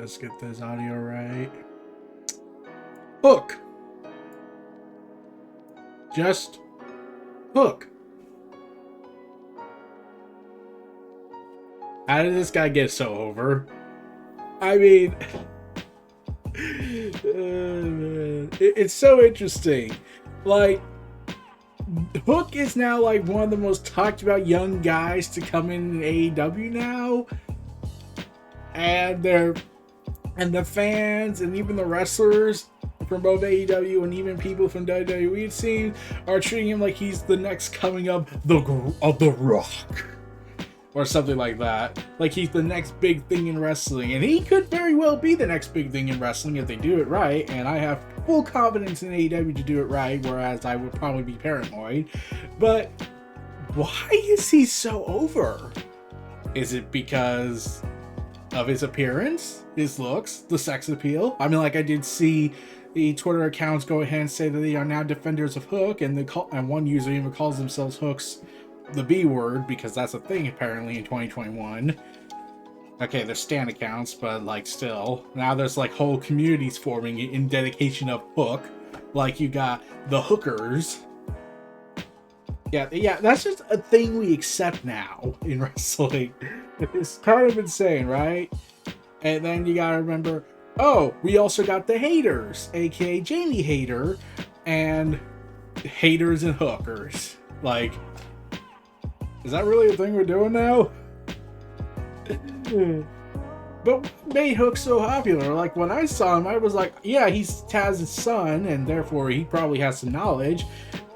just get this audio right. Hook. Just Hook. How did this guy get so over? I mean, it's so interesting. Like, Hook is now like one of the most talked about young guys to come in AEW now, and the fans and even the wrestlers from both AEW and even people from WWE, it seems, are treating him like he's the next coming of the Rock. Or something like that. Like he's the next big thing in wrestling. And he could very well be the next big thing in wrestling if they do it right. And I have full confidence in AEW to do it right, whereas I would probably be paranoid. But why is he so over? Is it because of his appearance, his looks, the sex appeal? I mean, like, I did see the Twitter accounts go ahead and say that they are now defenders of Hook, and one user even calls themselves Hooks the B word, because that's a thing apparently in 2021. Okay, there's stan accounts, but like still, now there's like whole communities forming in dedication of Hook. Like you got the Hookers. Yeah, that's just a thing we accept now in wrestling. It's kind of insane, right? And then you gotta remember, oh, we also got the Haters, aka Jamie Hater, and Haters and Hookers. Like, is that really a thing we're doing now? But what made Hook so popular? Like, when I saw him, I was like, yeah, he's Taz's son, and therefore he probably has some knowledge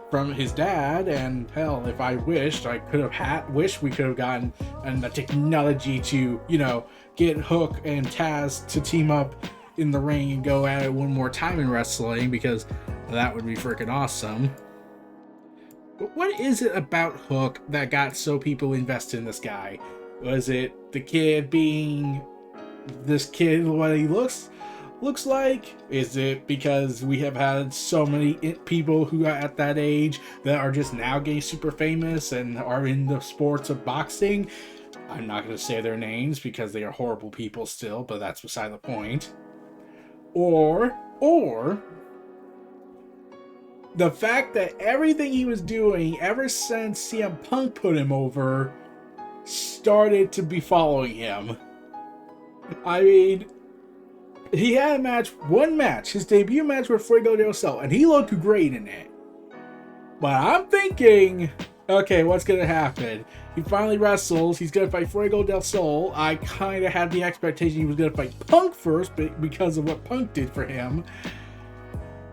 from his dad. And hell, if I wished, I could have wished we could have gotten the technology to, get Hook and Taz to team up in the ring and go at it one more time in wrestling, because that would be freaking awesome. But what is it about Hook that got so people invested in this guy? Was it the kid being this kid, what he looks like? Is it because we have had so many people who are at that age that are just now getting super famous and are in the sports of boxing? I'm not going to say their names because they are horrible people still, but that's beside the point. Or the fact that everything he was doing ever since CM Punk put him over started to be following him. I mean, he had one match, his debut match with Fuego del Sol, and he looked great in it. But I'm thinking, okay, what's going to happen? He finally wrestles, he's going to fight Fuego del Sol. I kind of had the expectation he was going to fight Punk first, but because of what Punk did for him,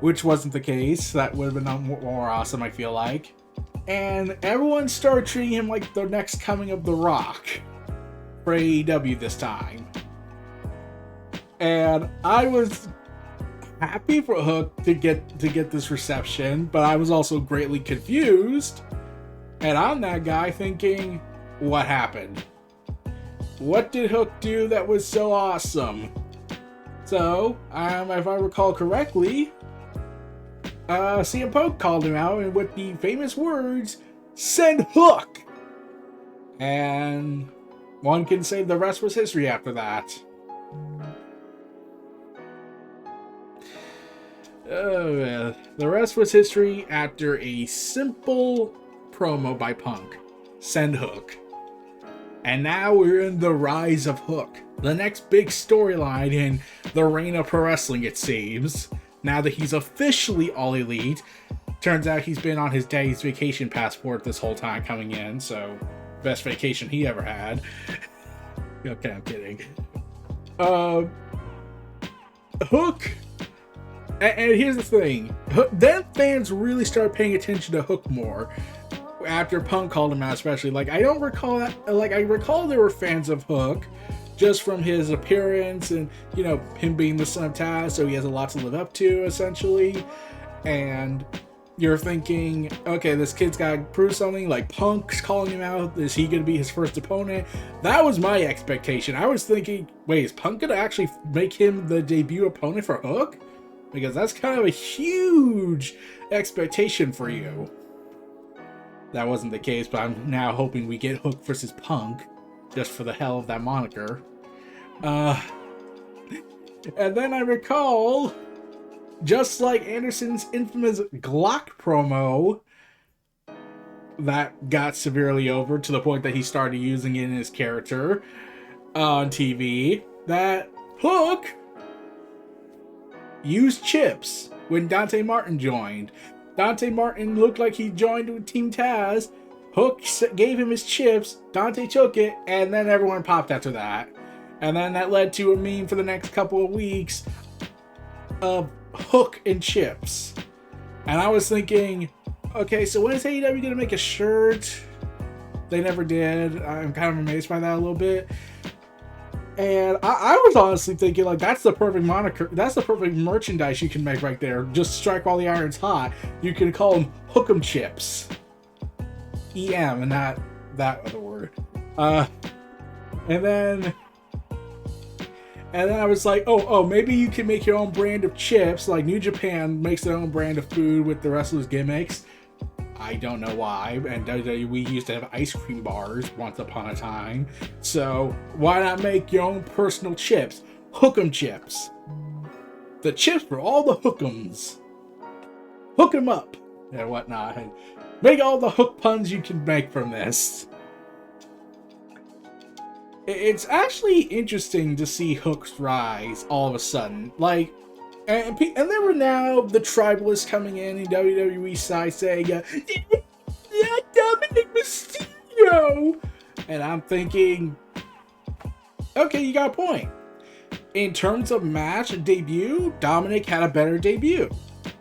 which wasn't the case. That would have been more awesome, I feel like. And everyone started treating him like the next coming of The Rock for AEW this time. And I was happy for Hook to get this reception, but I was also greatly confused. And I'm that guy thinking, what happened? What did Hook do that was so awesome? So, if I recall correctly, CM Punk called him out and with the famous words, "Send Hook!" And one can say the rest was history after that. Oh man. The rest was history after a simple promo by Punk. Send Hook. And now we're in the rise of Hook. The next big storyline in the reign of pro wrestling, it seems. Now that he's officially All Elite. Turns out he's been on his daddy's vacation passport this whole time coming in, so best vacation he ever had. Okay, I'm kidding. Hook, and here's the thing, then fans really started paying attention to Hook more after Punk called him out, especially. Like, I don't recall that, like, I recall there were fans of Hook just from his appearance and, him being the son of Taz, so he has a lot to live up to, essentially. And you're thinking, okay, this kid's got to prove something, like Punk's calling him out. Is he going to be his first opponent? That was my expectation. I was thinking, wait, is Punk going to actually make him the debut opponent for Hook? Because that's kind of a huge expectation for you. That wasn't the case, but I'm now hoping we get Hook versus Punk, just for the hell of that moniker. And then I recall, just like Anderson's infamous Glock promo that got severely over to the point that he started using it in his character on TV, that Hook used chips when Dante Martin joined. Dante Martin looked like he joined with Team Taz. Hook gave him his chips, Dante took it, and then everyone popped after that. And then that led to a meme for the next couple of weeks of Hook and chips. And I was thinking, okay, so when is AEW going to make a shirt? They never did. I'm kind of amazed by that a little bit. And I was honestly thinking, like, that's the perfect moniker. That's the perfect merchandise you can make right there. Just strike while the iron's hot. You can call them Hook'em Chips. EM and not that other word. And then I was like, oh, maybe you can make your own brand of chips, like New Japan makes their own brand of food with the wrestlers' gimmicks. I don't know why, and WWE used to have ice cream bars once upon a time. So why not make your own personal chips? Hook'em Chips. The chips for all the hook'ems. Hook 'em up and whatnot. And make all the hook puns you can make from this. It's actually interesting to see Hook's rise all of a sudden. Like, and there were now the tribalists coming in WWE side saying, yeah, Dominik Mysterio! And I'm thinking, okay, you got a point. In terms of match debut, Dominik had a better debut.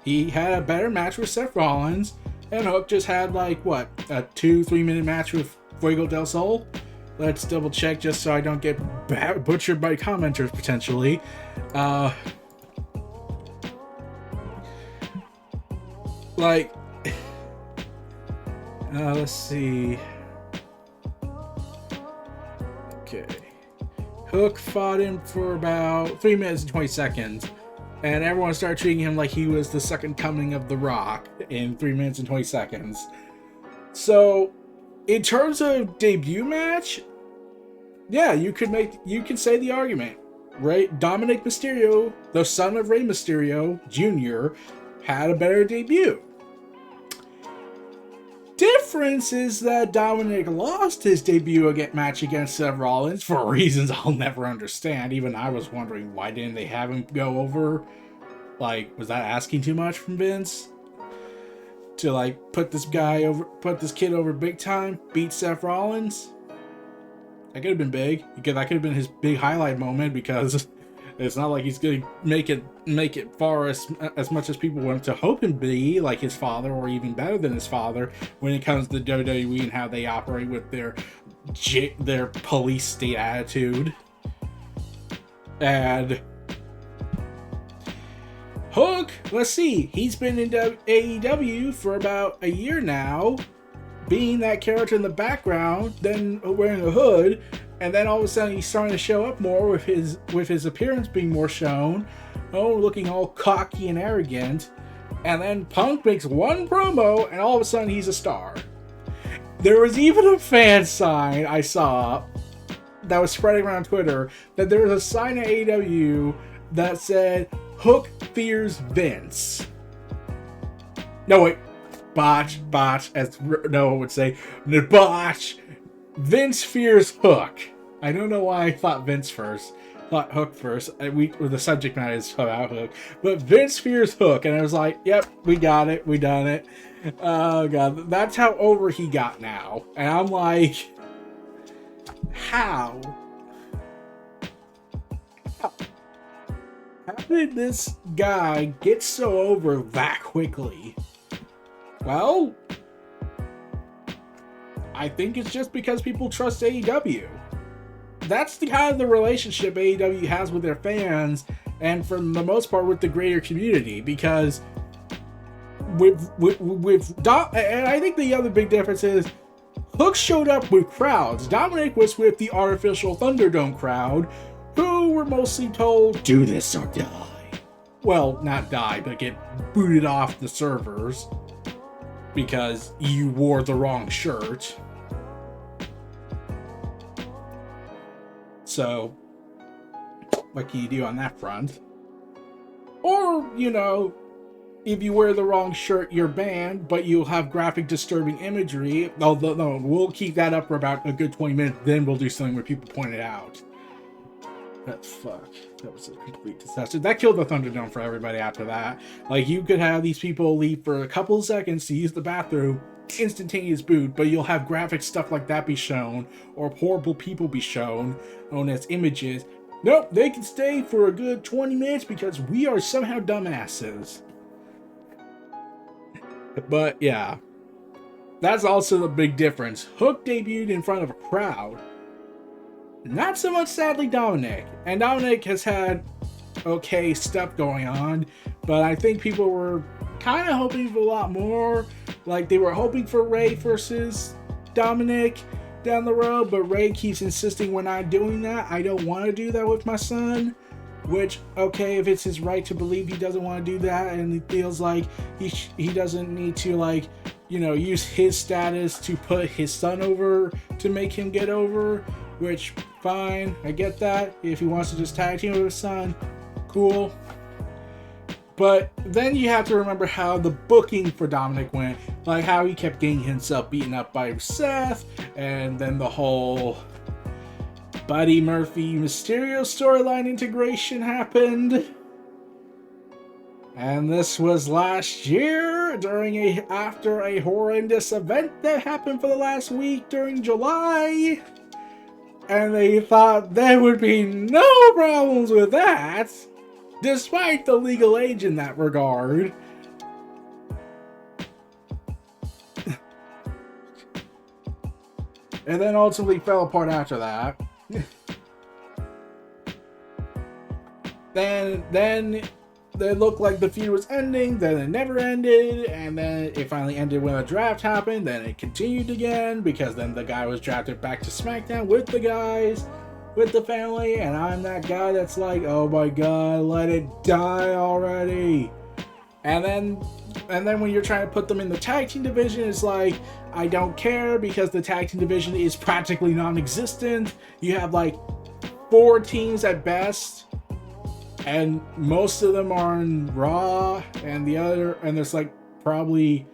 He had a better match with Seth Rollins, and Hook just had, like, what, a 2-3 minute match with Fuego del Sol? Let's double check just so I don't get butchered by commenters potentially. Let's see. Okay. Hook fought him for about 3 minutes and 20 seconds. And everyone started treating him like he was the second coming of The Rock in 3 minutes and 20 seconds. So, in terms of debut match, yeah, you could say the argument. Right? Dominik Mysterio, the son of Rey Mysterio Jr., had a better debut. Difference is that Dominik lost his debut match against Seth Rollins for reasons I'll never understand. Even I was wondering, why didn't they have him go over? Like, was that asking too much from Vince? To, like, put this kid over big time, beat Seth Rollins? That could have been big. Because that could have been his big highlight moment, because it's not like he's going to make it far as much as people want to hope him be, like his father, or even better than his father, when it comes to WWE and how they operate with their police state attitude. And Hook, let's see, he's been in AEW for about a year now, being that character in the background, then wearing a hood, and then all of a sudden he's starting to show up more with his appearance being more shown, looking all cocky and arrogant, and then Punk makes one promo, and all of a sudden he's a star. There was even a fan sign I saw that was spreading around Twitter, that there was a sign at AEW that said, Hook fears Vince. No, wait. Botch, as Noah would say. Botch. Vince fears Hook. I don't know why I thought Vince first. Thought Hook first. The subject matter is about Hook. But Vince fears Hook. And I was like, yep, we got it. We done it. Oh, God. That's how over he got now. And I'm like, how? How did this guy get so over that quickly? Well, I think it's just because people trust AEW. That's the kind of the relationship AEW has with their fans, and for the most part with the greater community. Because with and I think the other big difference is Hook showed up with crowds. Dominik was with the artificial Thunderdome crowd, who were mostly told, do this or die. Well, not die, but get booted off the servers because you wore the wrong shirt. So, what can you do on that front? Or, you know, if you wear the wrong shirt, you're banned, but you'll have graphic, disturbing imagery. Although, no, we'll keep that up for about a good 20 minutes, then we'll do something where people point it out. But fuck, that was a complete disaster. That killed the Thunderdome for everybody after that. Like, you could have these people leave for a couple of seconds to use the bathroom, instantaneous boot, but you'll have graphic stuff like that be shown, or horrible people be shown, known as images. Nope, they can stay for a good 20 minutes because we are somehow dumbasses. But yeah, that's also the big difference. Hook debuted in front of a crowd. Not so much, sadly, Dominik. And Dominik has had okay stuff going on, but I think people were kind of hoping for a lot more. Like, they were hoping for Ray versus Dominik down the road, but Ray keeps insisting we're not doing that. I don't want to do that with my son. Which, okay, if it's his right to believe he doesn't want to do that, and he feels like he doesn't need to, like, you know, use his status to put his son over to make him get over, which, fine, I get that. If he wants to just tag team with his son, cool. But then you have to remember how the booking for Dominik went, like how he kept getting himself beaten up by Seth, and then the whole Buddy Murphy Mysterio storyline integration happened. And this was last year after a horrendous event that happened for the last week during July. And they thought there would be no problems with that, despite the legal age in that regard. And then ultimately fell apart after that. Then it looked like the feud was ending, then it never ended, and then it finally ended when a draft happened, then it continued again, because then the guy was drafted back to SmackDown with the guys, with the family, and I'm that guy that's like, oh my god, let it die already. And then when you're trying to put them in the tag team division, it's like, I don't care, because the tag team division is practically non-existent. You have like 4 teams at best, and most of them are in Raw, and there's like probably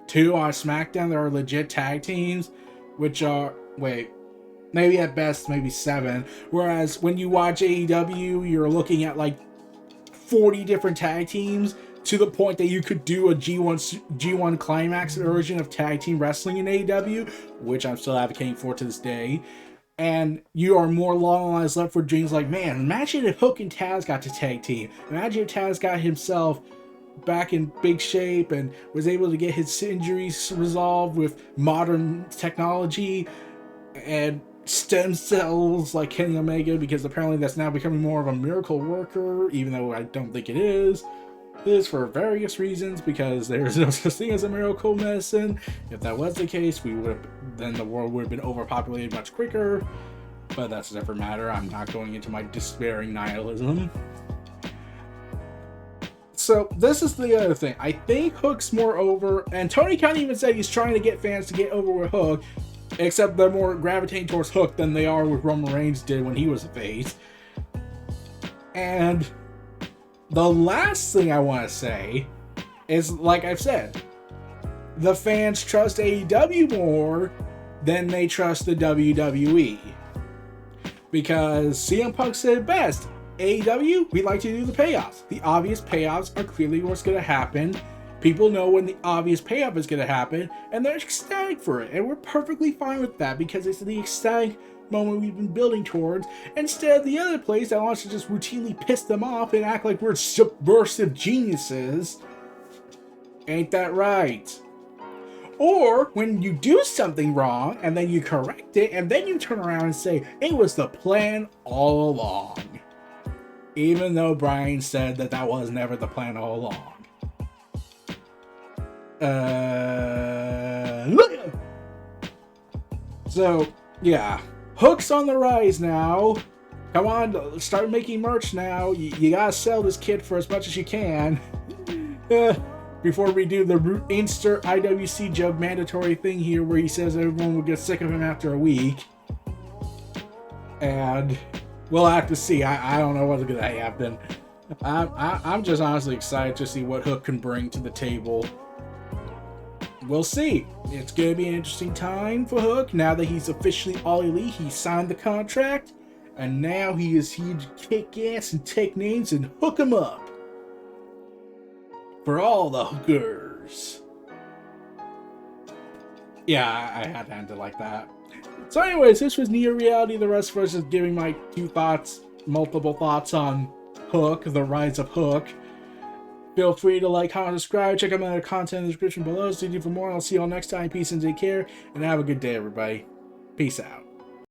2 on SmackDown that are legit tag teams, which are, maybe at best, maybe 7. Whereas when you watch AEW, you're looking at like 40 different tag teams, to the point that you could do a G1 Climax version of tag team wrestling in AEW, which I'm still advocating for to this day. And you are more long lines left for dreams like, man, imagine if Hook and Taz got to tag team. Imagine if Taz got himself back in big shape and was able to get his injuries resolved with modern technology and stem cells like Kenny Omega, because apparently that's now becoming more of a miracle worker, even though I don't think it is. It is for various reasons, because there is no such thing as a miracle medicine. If that was the case, then the world would have been overpopulated much quicker. But that's a different matter. I'm not going into my despairing nihilism. So this is the other thing. I think Hook's more over, and Tony Khan even said he's trying to get fans to get over with Hook, except they're more gravitating towards Hook than they are with Roman Reigns did when he was a face. And the last thing I want to say is, like I've said, the fans trust AEW more than they trust the WWE. Because CM Punk said it best, AEW, we like to do the payoffs. The obvious payoffs are clearly what's going to happen. People know when the obvious payoff is going to happen, and they're ecstatic for it. And we're perfectly fine with that, because it's the ecstatic moment we've been building towards, instead of the other place that wants to just routinely piss them off and act like we're subversive geniuses. Ain't that right? Or when you do something wrong and then you correct it, and then you turn around and say it was the plan all along, even though Brian said that was never the plan all along. So yeah, Hook's on the rise now. Come on, start making merch now. You gotta sell this kit for as much as you can. Before we do the insert IWC joke mandatory thing here, where he says everyone will get sick of him after a week. And we'll have to see. I don't know what's gonna happen. I'm just honestly excited to see what Hook can bring to the table. We'll see. It's gonna be an interesting time for Hook now that he's officially All Elite. He signed the contract, and now he is here to kick ass and take names and hook 'em up for all the hookers. Yeah, I had to end it like that. So anyways, this was Neo Reality. The WrestleVerse is giving my multiple thoughts on Hook, the rise of Hook. Feel free to like, comment, subscribe. Check out my other content in the description below. Stay tuned for more. I'll see you all next time. Peace and take care. And have a good day, everybody. Peace out.